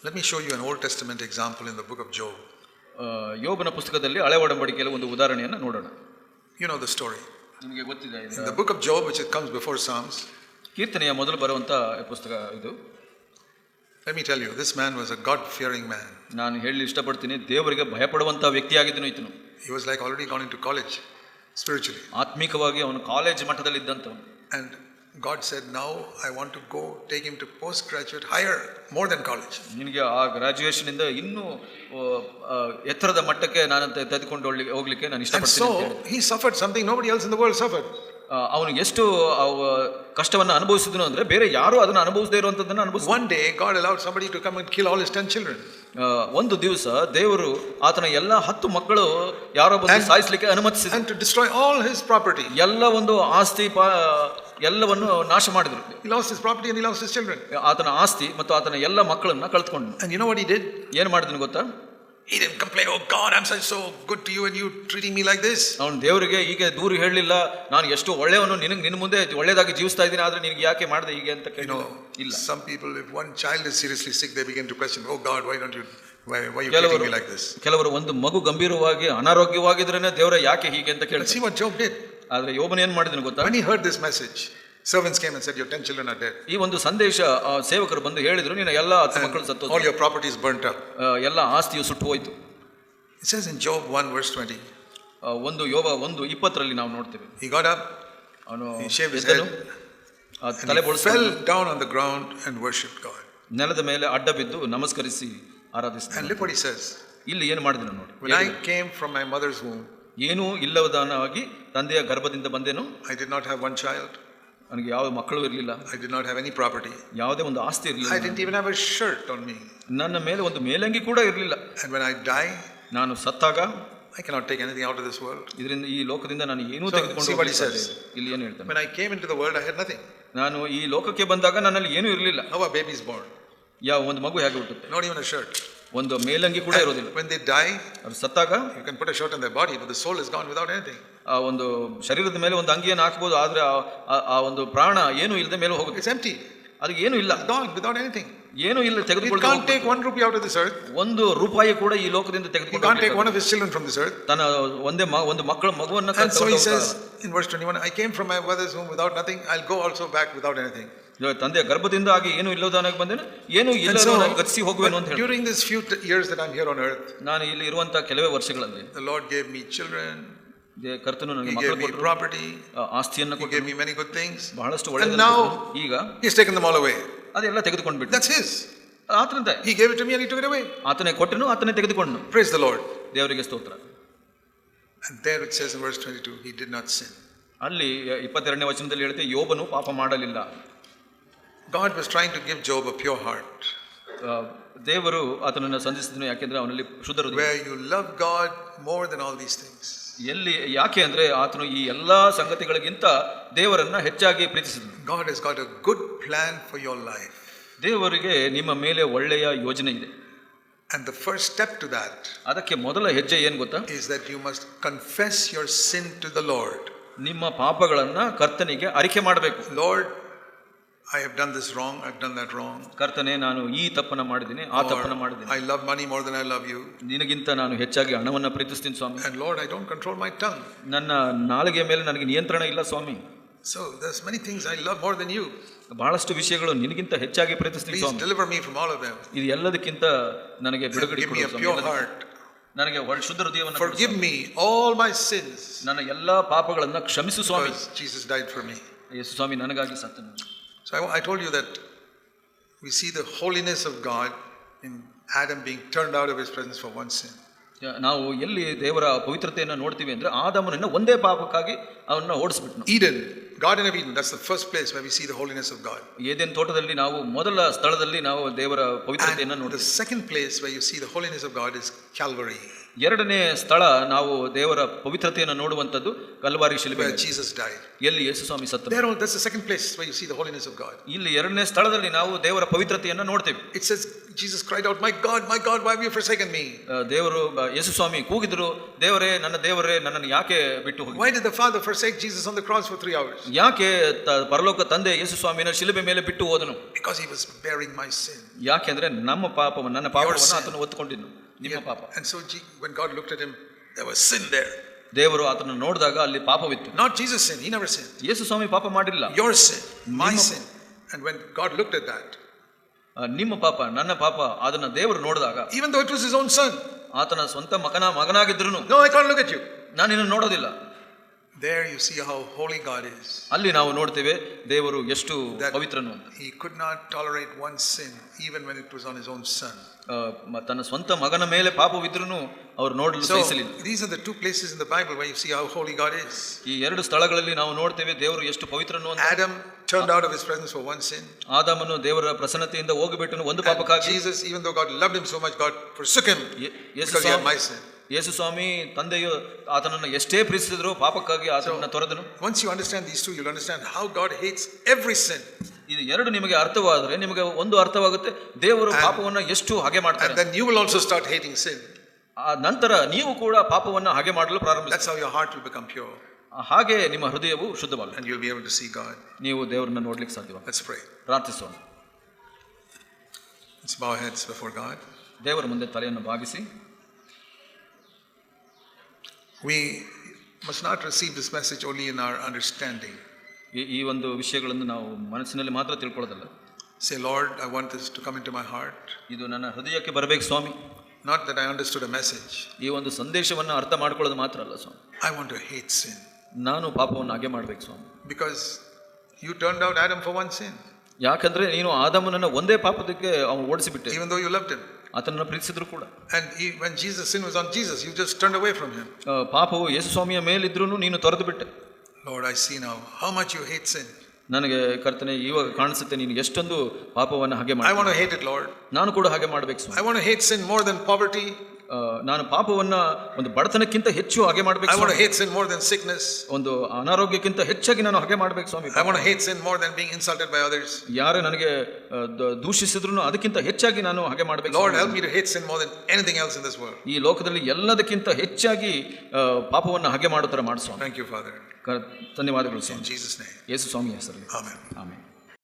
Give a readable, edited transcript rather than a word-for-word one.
Let me show you an Old Testament example in the book of Job. ಯೋಬನ ಪುಸ್ತಕದಲ್ಲಿ ಹಳೆ ಒಡಂಬಡಿಕೆಯಲ್ಲಿ ಒಂದು ಉದಾಹರಣೆಯನ್ನು ನೋಡೋಣ. You know the story. ನಿಮಗೆ ಗೊತ್ತಿದೆ. In the book of Job, which comes before Psalms, ಕೀರ್ತನೆಯ ಮೊದಲು ಬರುವಂತ ಪುಸ್ತಕ ಇದು. Let me tell you, this man was a God-fearing man. ನಾನು ಹೇಳಲಿ ಇಷ್ಟಪಡ್ತೀನಿ, ದೇವರಿಗೆ ಭಯಪಡುವಂತ ವ್ಯಕ್ತಿಯಾಗಿದ್ದನು ಈತನು. He was like already gone into college spiritually. ಆತ್ಮಿಕವಾಗಿ ಅವನು ಕಾಲೇಜ್ ಮಟ್ಟದಲ್ಲಿ ಇದ್ದಂತವನು. And God said, now I want to go take him to postgraduate, higher, more than college. ನಿನಗೆ ಆ graduation ಇಂದ ಇನ್ನೂ ಎತ್ತರದ ಮಟ್ಟಕ್ಕೆ ನಾನು ತೆಗೆದುಕೊಂಡು ಹೋಗ್ಲಿಕ್ಕೆ ನಾನು ಇಷ್ಟಪಡ್ತೀನಿ. And so he suffered something nobody else in the world suffered. ಅವನು ಎಷ್ಟು ಕಷ್ಟವನ್ನು ಅನುಭವಿಸಿದನು ಅಂದ್ರೆ ಬೇರೆ ಯಾರು ಅದನ್ನು ಅನುಭವಿಸದೇ ಇರುವಂತದ್ದನ್ನು ಅನುಭವಿಸಿದ. One day God allowed somebody to come and kill all his 10 children. ಒಂದು ದಿವಸ ದೇವರು ಆತನ ಎಲ್ಲ 10 ಮಕ್ಕಳು ಯಾರೋ ಬಂದು ಸಾಯಿಸಲಿಕ್ಕೆ ಅನುಮತಿಸಿದ. And to destroy all his property. ಎಲ್ಲ ಒಂದು ಆಸ್ತಿ ಎಲ್ಲವನ್ನು ನಾಶ ಮಾಡಿದ್ರು. He lost his property and he lost his children. ಆತನ ಆಸ್ತಿ ಮತ್ತು ಆತನ ಎಲ್ಲ ಮಕ್ಕಳನ್ನ ಕಳ್ಕೊಂಡ. And you know what he did? ಏನು ಮಾಡಿದನು ಗೊತ್ತಾ? He didn't complain, oh God, I'm so good to you and you treating me like this. ಅವನು ದೇವರಿಗೆ ಹೀಗೆ ದೂರು ಹೇಳಲಿಲ್ಲ, ನಾನು ಎಷ್ಟು ಒಳ್ಳೆಯವನು, ನಿನ್ನ ಮುಂದೆ ಒಳ್ಳೆದಾಗಿ ಜೀವಿಸ್ತಾ ಇದ್ದೀನಿ, ಆದ್ರೆ ನಿನಗೆ ಯಾಕೆ ಮಾಡಿದೆ ಹೀಗೆ ಅಂತ ಕೇಳಿ. ಇಲ್ಲ. Some people, if one child is seriously sick, they begin to question, oh God, why you treating me like this? ಕೆಲವರು ಒಂದು ಮಗು ಗಂಭೀರವಾಗಿ ಅನಾರೋಗ್ಯವಾಗಿದ್ರೇನೆ ದೇವರ ಯಾಕೆ ಹೀಗೆ ಅಂತ ಕೇಳ್ತಾರೆ. See what Job did. ಆದ್ರೆ ಯೋಬನ ಏನ್ ಮಾಡಿದನು ಗೊತ್ತಾ? When he heard this message, servants came and said, your 10 children are dead. ಈ ಒಂದು ಸಂದೇಶ ಸೇವಕರು ಬಂದು ಹೇಳಿದ್ರು, ನಿನ್ನ ಎಲ್ಲ 10 ಮಕ್ಕಳು ಸತ್ತು, all your property is burnt up. ಎಲ್ಲ ಆಸ್ತಿಯು ಸುಟ್ಟು ಹೋಯಿತು. It says in Job 1 verse 20. ಒಂದು ಯೋಬ 1:20 ನಾವು ನೋಡ್ತೇವೆ. He got up, he shaved his head, ತಲೆ and he fell down on the ground and worshipped God. ನೆಲದ ಮೇಲೆ ಅಡ್ಡ ಬಿದ್ದು ನಮಸ್ಕರಿಸಿ ಆರಾಧಿಸಿದ. And look what he says. ಇಲ್ಲಿ ಏನು ಮಾಡಿದನು ನೋಡಿ. When I came from my mother's womb, ಏನೂ ಇಲ್ಲದವನಾಗಿ ತಂದೆಯ ಗರ್ಭದಿಂದ ಬಂದೆನು. I did not have one child. ನನಗೆ ಯಾವ ಮಕ್ಕಳು ಇರಲಿಲ್ಲ. I did not have any property. ಯಾವುದೇ ಒಂದು ಆಸ್ತಿ ಇರಲಿಲ್ಲ. I didn't even have a shirt on me. ನನ್ನ ಮೇಲೆ ಒಂದು ಮೇಲಂಗಿ ಕೂಡ ಇರಲಿಲ್ಲ. And when I die, ನಾನು ಸತ್ತಾಗ, I cannot take anything out of this world. ಇದರಿಂದ ಈ ಲೋಕದಿಂದ ನಾನು ಏನೂ ತೆಗೆದುಕೊಂಡು ಹೋಗಲಿಲ್ಲ. ಇಲ್ಲಿ ಏನು ಹೇಳ್ತಾನೆ? When I came into the world, I had nothing. ನಾನು ಈ ಲೋಕಕ್ಕೆ ಬಂದಾಗ ನನ್ನಲ್ಲಿ ಏನೂ ಇರಲಿಲ್ಲ. How a baby is born? ಯಾವ ಒಂದು ಮಗು ಹೇಗೆ ಹುಟ್ಟುತ್ತೆ? Not even a shirt. ಒಂದು ಮೇಲಂಗಿ ಕೂಡ ಇರೋದಿಲ್ಲ. When they die, ಅವರು ಸತ್ತಾಗ, you can put a shirt on their body, but the soul is gone without anything. ಆ ಒಂದು ಶರೀರದ ಮೇಲೆ ಒಂದು ಅಂಗಿಯನ್ನು ಹಾಕಬಹುದು, ಆದ್ರೆ ಆ ಒಂದು ಪ್ರಾಣ ಏನು ಇಲ್ಲದೆ ಮೇಲೆ ಹೋಗುತ್ತೆ. It's empty. ಅದಕ್ಕೆ ಏನು ಇಲ್ಲ. Gone without anything. ಏನು ಇಲ್ಲ ತೆಗೆದುಕೊಳ್ಳಿ. He can't take 1 rupee out of this earth. ಒಂದು ರೂಪಾಯಿ ಕೂಡ ಈ ಲೋಕದಿಂದ ತೆಗೆದುಕೊಂಡು. He can't take one of his children from this earth. ತನ್ನ ಒಂದು ಮಗುವನ್ನು. And so he says in verse 21, I came from my mother's womb without nothing, I'll go also back without anything. ತಂದೆಯ ಗರ್ಭದಿಂದ ಆಗಿ ಏನು ಇಲ್ಲದವನಾಗಿ ಬಂದೇನು, ಏನು ಇಲ್ಲದವನಾಗಿ ಗತಿಸಿ ಹೋಗುವೆನು ಅಂತ ಹೇಳಿ. During this few years that I'm here on earth, ನಾನು ಇಲ್ಲಿ ಇರುವಂತ ಕೆಲವೇ ವರ್ಷಗಳಲ್ಲಿ the Lord gave me children. ಕರ್ತನು ನನಗೆ ಮಕ್ಕಳು ಕೊಟ್ಟರು, property, ಆಸ್ತಿಯನ್ನು ಕೊಟ್ಟರು, He gave me many good things. ಬಹಳಷ್ಟು ಒಳ್ಳೆಯದು. And now ಈಗ He's taken them all away. ಅದೆಲ್ಲ ತೆಗೆದುಕೊಂಡು ಬಿಟ್ಟು. That's His. ಆತನದೇ. He gave it to me and He took it away. ಆತನೇ ಕೊಟ್ಟನು, ಆತನೇ ತೆಗೆದುಕೊಂಡನು. Praise the Lord. ದೇವರಿಗೆ ಸ್ತೋತ್ರ. And there it says in verse 22, he did not sin. ಅಲ್ಲಿ 22ನೇ ವಚನದಲ್ಲಿ ಹೇಳುತ್ತೆ, ಯೋಬನು ಪಾಪ ಮಾಡಲಿಲ್ಲ. God was trying to give Job a pure heart. ದೇವರು ಆತನನ್ನು ಸಂಧಿಸಿದನು, ಯಾಕೆಂದ್ರೆ ಅವನಲ್ಲಿ ಶುದ್ಧ ಹೃದಯ. Where you love God more than all these things. ಎಲ್ಲಿ, ಯಾಕೆ ಅಂದ್ರೆ ಆತನು ಈ ಎಲ್ಲಾ ಸಂಗತಿಗಳಿಗಿಂತ ದೇವರನ್ನ ಹೆಚ್ಚಾಗಿ ಪ್ರೀತಿಸಿದನು. God has got a good plan for your life. ದೇವರಿಗೆ ನಿಮ್ಮ ಮೇಲೆ ಒಳ್ಳೆಯ ಯೋಜನೆ ಇದೆ. And the first step to that, ಅದಕ್ಕೆ ಮೊದಲ ಹೆಜ್ಜೆ ಏನು ಗೊತ್ತಾ? is that you must confess your sin to the Lord. ನಿಮ್ಮ ಪಾಪಗಳನ್ನ ಕರ್ತನಿಗೆ ಅರಿಕೆ ಮಾಡಬೇಕು. Lord, I have done this wrong, I've done that wrong. ಕರ್ತನೇ, ನಾನು ಈ ತಪ್ಪನ್ನ ಮಾಡಿದ್ದೀನಿ, ಆ ತಪ್ಪನ್ನ ಮಾಡಿದ್ದೀನಿ. I love money more than I love you. ನಿನಗಿಂತ ನಾನು ಹೆಚ್ಚಾಗಿ ಹಣವನ್ನ ಪ್ರೀತಿಸ್ತೀನಿ ಸ್ವಾಮಿ. And Lord, I don't control my tongue. ನನ್ನ ನಾಲಿಗೆಯ ಮೇಲೆ ನನಗೆ ನಿಯಂತ್ರಣ ಇಲ್ಲ ಸ್ವಾಮಿ. So there's many things I love more than you. ಬಹಳಷ್ಟು ವಿಷಯಗಳು ನಿನಗಿಂತ ಹೆಚ್ಚಾಗಿ ಪ್ರೀತಿಸ್ತೀನಿ ಸ್ವಾಮಿ. Please deliver me from all of them. ಇದು ಎಲ್ಲದಕ್ಕಿಂತ ನನಗೆ ಬಿಡುಗಡೆ ಕೊಡು ಸ್ವಾಮಿ. Give me a pure heart. ನನಗೆ ಶುದ್ಧ ಹೃದಯವನ್ನು. Forgive me all my sins. ನನ್ನ ಎಲ್ಲಾ ಪಾಪಗಳನ್ನು ಕ್ಷಮಿಸು ಸ್ವಾಮಿ. Because Jesus died for me. ಯೇಸು ಸ್ವಾಮಿ ನನಗಾಗಿ ಸತ್ತನು. So I told you that we see the holiness of God in Adam being turned out of his presence for one sin. ನಾವು ಎಲ್ಲಿ ದೇವರ ಪವಿತ್ರತೆಯನ್ನು ನೋಡ್ತೀವಿ ಅಂದ್ರೆ ಆದಾಮನನ್ನ ಒಂದೇ ಪಾಪಕ್ಕಾಗಿ ಅವನ್ನ ಓಡಿಸ್ಬಿಟ್ನು. Eden, Garden of Eden, that's the first place where we see the holiness of God. Eden ತೋಟದಲ್ಲಿ ನಾವು ಮೊದಲ ಸ್ಥಳದಲ್ಲಿ ನಾವು ದೇವರ ಪವಿತ್ರತೆಯನ್ನು ನೋಡ್ತೀವಿ. The second place where you see the holiness of God is Calvary. ಎರಡನೇ ಸ್ಥಳ ನಾವು ದೇವರ ಪವಿತ್ರತೆಯನ್ನು ನೋಡುವಂಥದ್ದು ಕಲ್ವಾರಿ ಶಿಲುಬೆ, where Jesus died. ಎಲ್ಲಿ ಯೇಸು ಸ್ವಾಮಿ ಸತ್ತನು. That's the second place where you see the holiness of God. ಇಲ್ಲಿ ಎರಡನೇ ಸ್ಥಳದಲ್ಲಿ ನಾವು ದೇವರ ಪವಿತ್ರತೆಯನ್ನು ನೋಡ್ತೇವೆ. It says Jesus cried out, my God, why have you forsaken me? ದೇವರು ಯೇಸು ಸ್ವಾಮಿ ಕೂಗಿದ್ರು, ದೇವರೇ ನನ್ನನ್ನು ಯಾಕೆ ಬಿಟ್ಟು ಹೋಗಿ. Why did the Father forsake Jesus on the cross for 3 hours? ಯಾಕೆ ಪರಲೋಕ ತಂದೆ ಯೇಸು ಸ್ವಾಮಿನ ಶಿಲುಬೆ ಮೇಲೆ ಬಿಟ್ಟು ಹೋದನು? Because he was bearing my sin. ಯಾಕೆಂದ್ರೆ ನನ್ನ ಪಾಪವನ್ನು ಆತನು ಹೊತ್ತುಕೊಂಡಿದ್ದನು, ನಿಮ್ಮ ಪಾಪ. And so when God looked at him, there was sin there. ದೇವರು ಆತನ ನೋಡಿದಾಗ ಅಲ್ಲಿ ಪಾಪವಿತ್ತು. Not Jesus' sin, he never sinned. ಯೇಸು ಸ್ವಾಮಿ ಪಾಪ ಮಾಡಿಲ್ಲ. Your sin, my sin. And when God looked at that, ನಿಮ್ಮ ಪಾಪ ನನ್ನ ಪಾಪ ಅದನ್ನ ದೇವರು ನೋಡಿದಾಗ, even though it was his own son, ಆತನ ಸ್ವಂತ ಮಗನಾಗಿದ್ರು, no, I can't look at you. ನಾನು ನಿನ್ನ ನೋಡೋದಿಲ್ಲ. There you see how holy God is. ಅಲ್ಲಿ ನಾವು ನೋಡ್ತೇವೆ ದೇವರು ಎಷ್ಟು ಪವಿತ್ರನು ಅಂತ. He could not tolerate one sin even when it was on his own son. ತನ್ನ ಸ್ವಂತ ಮಗನ ಮೇಲೆ ಪಾಪವಿದ್ರೂ ಅವರು ನೋಡಲು ಸಹಿಸಲಿಲ್ಲ. These are the two places in the Bible where you see how holy God is. ಈ ಎರಡು ಸ್ಥಳಗಳಲ್ಲಿ ನಾವು ನೋಡ್ತೇವೆ ದೇವರು ಎಷ್ಟು ಪವಿತ್ರನು ಅಂತ. Adam turned out of his presence for one sin. ಆದಾಮನು ದೇವರ ಪ್ರಸನ್ನತೆಯಿಂದ ಹೋಗಿಬಿಟ್ಟನು ಒಂದು ಪಾಪಕ್ಕಾಗಿ. Jesus, even though God loved him so much, God forsook him because he had my sin. ಯೇಸು ಸ್ವಾಮಿ ತಂದೆಯು ಆತನನ್ನು ಎಷ್ಟೇ ಪ್ರೀತಿಸಿದ್ರು ಪಾಪಕ್ಕಾಗಿ ಆತನನ್ನು ತೊರೆದನು. Once you understand these two, you'll understand how God hates every sin. ಇದು ಎರಡು ನಿಮಗೆ ಅರ್ಥವಾದರೆ ನಿಮಗೆ ಒಂದು ಅರ್ಥವಾಗುತ್ತೆ, ದೇವರು ಪಾಪವನ್ನು ಎಷ್ಟು ಹಾಗೆ ಮಾಡ್ತಾರೆ. And then you will also start hating sin. ಆ ನಂತರ ನೀವು ಕೂಡ ಪಾಪವನ್ನು ಹಾಗೆ ಮಾಡಲು ಪ್ರಾರಂಭಿಸಿ. That's how your heart will become pure. ಹಾಗೆ ನಿಮ್ಮ ಹೃದಯವು ಶುದ್ಧವಾಗುತ್ತೆ. And you'll be able to see God. ನೀವು ದೇವರನ್ನು ನೋಡ್ಲಿಕ್ಕೆ ಸಾಧ್ಯವಾಗುತ್ತೆ. Let's pray. ಪ್ರಾರ್ಥಿಸೋಣ. Let's bow our heads before God. ದೇವರ ಮುಂದೆ ತಲೆಯನ್ನು ಬಾಗಿಸಿ. We must not receive this message only in our understanding. ಈ ಒಂದು ವಿಷಯಗಳನ್ನು ನಾವು ಮನಸ್ಸಿನಲ್ಲಿ ಮಾತ್ರ ತಿಳ್ಕೊಳ್ಳೋದಲ್ಲ. Say, Lord, I want this to come into my heart. ಇದು ನನ್ನ ಹೃದಯಕ್ಕೆ ಬರಬೇಕು ಸ್ವಾಮಿ. Not that I understood a message. ಈ ಒಂದು ಸಂದೇಶವನ್ನು ಅರ್ಥ ಮಾಡ್ಕೊಳ್ಳೋದು ಮಾತ್ರ ಅಲ್ಲ ಸ್ವಾಮಿ. I want to hate sin. ನಾನು ಪಾಪವನ್ನು ಹಾಗೆ ಮಾಡಬೇಕು ಸ್ವಾಮಿ. Because you turned out Adam for one sin. ಯಾಕಂದ್ರೆ ನೀನು ಆದಾಮನನ್ನು ಒಂದೇ ಪಾಪಕ್ಕೆ ಅವನು ಓಡಿಸಿಬಿಟ್ಟೆ. Even though you loved him. ಆತನನ್ನು ಪ್ರೀತಿಸಿದ್ರು ಕೂಡ. And when sin was on Jesus, you just turned away from him. ಪಾಪವು ಯೇಸು ಸ್ವಾಮಿಯ ಮೇಲಿದ್ರೂ ನೀನು ತೊರೆದು ಬಿಟ್ಟೆ. Lord, I see now how much you hate sin. ನನಗೆ ಕರ್ತನೆ ಇವಾಗ ಕಾಣಿಸುತ್ತೆ ನೀನು ಎಷ್ಟೊಂದು ಪಾಪವನ್ನು ಹಾಗೆ ಮಾಡಿ. I want to hate it, Lord. ನಾನು ಕೂಡ ಹಾಗೆ ಮಾಡಬೇಕು ಸ್ವಾಮಿ. I want to hate sin more than poverty. ನಾನು ಪಾಪವನ್ನ ಒಂದು ಬಡತನಕ್ಕಿಂತ ಹೆಚ್ಚು ಹಾಗೆ ಮಾಡಬೇಕು. I want to hate sin more than sickness. ಒಂದು ಅನಾರೋಗ್ಯಕ್ಕಿಂತ ಹೆಚ್ಚಾಗಿ ನಾನು ಹಾಗೆ ಮಾಡಬೇಕು ಸ್ವಾಮಿ. I want to hate sin more than being insulted by others. ಯಾರು ನನಗೆ ದೂಷಿಸಿದ್ರು ಅದಕ್ಕಿಂತ ಹೆಚ್ಚಾಗಿ ನಾನು ಹಾಗೆ ಮಾಡಬೇಕು. Lord, help me to hate sin more than anything else in this world. ಈ ಲೋಕದಲ್ಲಿ ಎಲ್ಲದಕ್ಕಿಂತ ಹೆಚ್ಚಾಗಿ ಪಾಪವನ್ನು ಹಾಗೆ ಮಾಡೋ ತರ ಮಾಡಿಸು. Thank you, Father. ಧನ್ಯವಾದಗಳು ಸ್ವಾಮಿ. In Jesus' name. ಯೇಸು ಸ್ವಾಮಿ ಹೆಸರಲ್ಲಿ. Amen. ಆಮೆನ್.